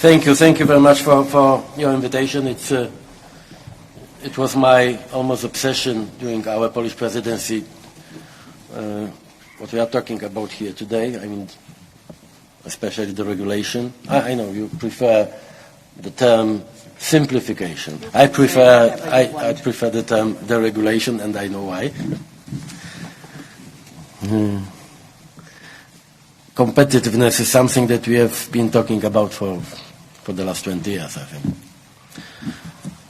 Thank you very much for your invitation. It was my almost obsession during our Polish presidency, what we are talking about here today. I mean, especially the regulation. I know you prefer the term simplification. I prefer the term deregulation, and I know why. Competitiveness is something that we have been talking about for the last 20 years, I think.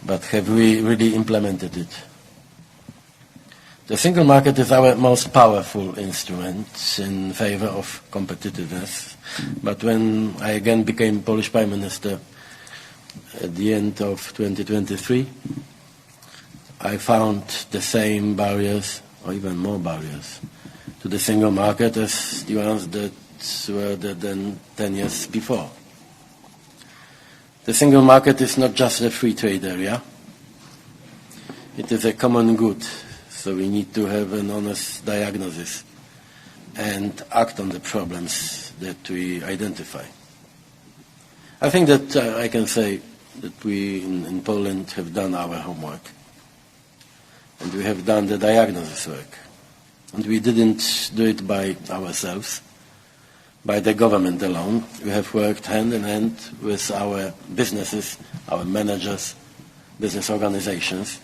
But have we really implemented it? The single market is our most powerful instrument in favor of competitiveness. But when I again became Polish Prime Minister at the end of 2023, I found the same barriers, or even more barriers, to the single market as the ones that were there than 10 years before. The single market is not just a free trade area. It is a common good, so we need to have an honest diagnosis and act on the problems that we identify. I think that I can say that we in Poland have done our homework, and we have done the diagnosis work. And we didn't do it by ourselves, by the government alone. We have worked hand in hand with our businesses, our managers, business organizations,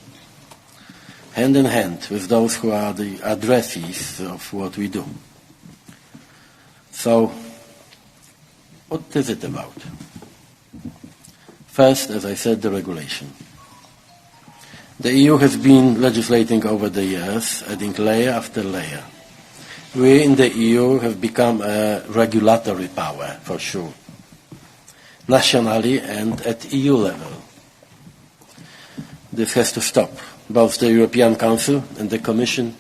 hand in hand with those who are the addressees of what we do. So, what is it about? First, as I said, the regulation. The EU has been legislating over the years, adding layer after layer. We in the EU have become a regulatory power, for sure, nationally and at EU level. This has to stop. Both the European Council and the Commission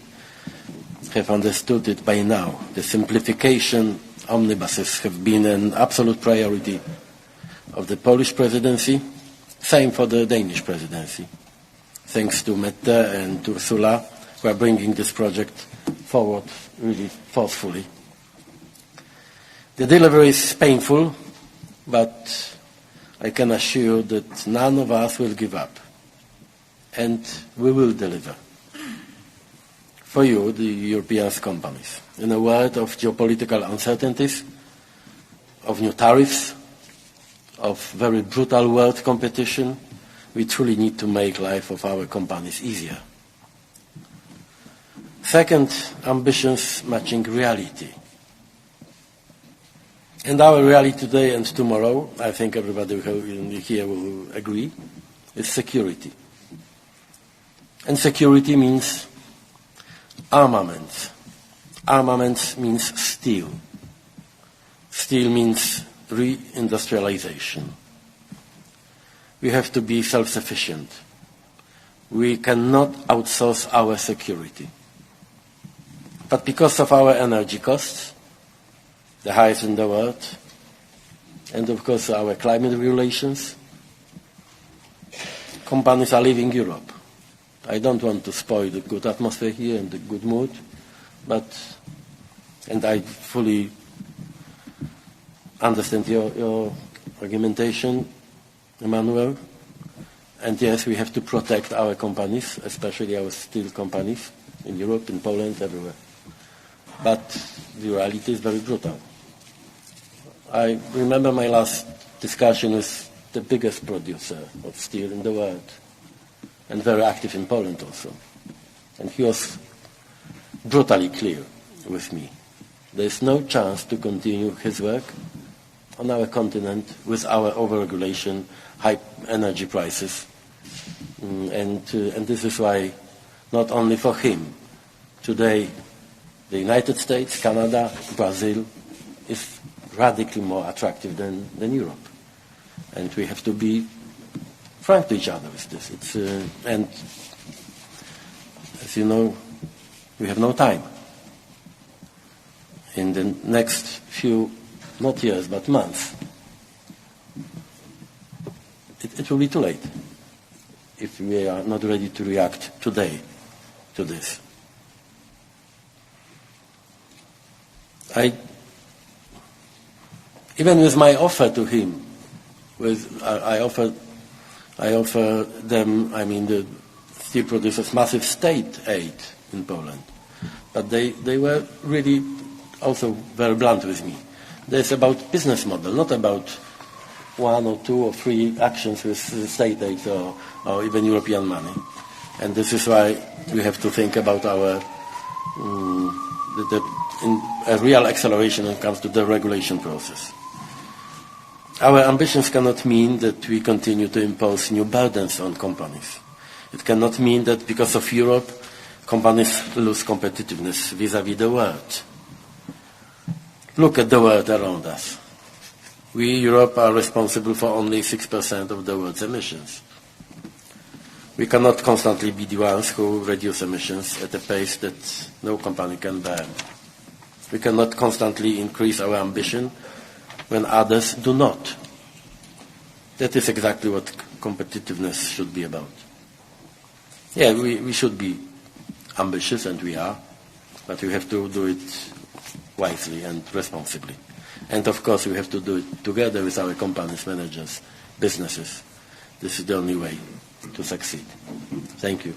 have understood it by now. The simplification omnibuses have been an absolute priority of the Polish presidency, same for the Danish presidency. Thanks to Mette and Ursula, who are bringing this project forward really forcefully. The delivery is painful, but I can assure you that none of us will give up. And we will deliver. For you, the European companies. In a world of geopolitical uncertainties, of new tariffs, of very brutal world competition, we truly need to make life of our companies easier. Second, ambitions matching reality. And our reality today and tomorrow, I think everybody here will agree, is security. And security means armaments. Armaments means steel. Steel means reindustrialization. We have to be self-sufficient. We cannot outsource our security. But because of our energy costs, the highest in the world, and of course our climate regulations, companies are leaving Europe. I don't want to spoil the good atmosphere here and the good mood, and I fully understand your argumentation, Emmanuel. And yes, we have to protect our companies, especially our steel companies in Europe, in Poland, everywhere. But the reality is very brutal. I remember my last discussion with the biggest producer of steel in the world, and very active in Poland also. And he was brutally clear with me. There is no chance to continue his work on our continent with our overregulation, high energy prices. And this is why, not only for him, today the United States, Canada, Brazil is radically more attractive than Europe. And we have to be frank to each other with this. And as you know, we have no time. In the next few, not years, but months, it will be too late if we are not ready to react today to this. Even with my offer to him I offer them, the steel producers, massive state aid in Poland. But they were really also very blunt with me. It's about business model, not about 1 or 2 or 3 actions with state aid or even European money. And this is why we have to think about our a real acceleration when it comes to the regulation process. Our ambitions cannot mean that we continue to impose new burdens on companies. It cannot mean that because of Europe, companies lose competitiveness vis-à-vis the world. Look at the world around us. We, Europe, are responsible for only 6% of the world's emissions. We cannot constantly be the ones who reduce emissions at a pace that no company can bear. We cannot constantly increase our ambition when others do not. That is exactly what competitiveness should be about. Yeah, we should be ambitious, and we are, but we have to do it wisely and responsibly. And of course, we have to do it together with our companies, managers, businesses. This is the only way to succeed. Thank you.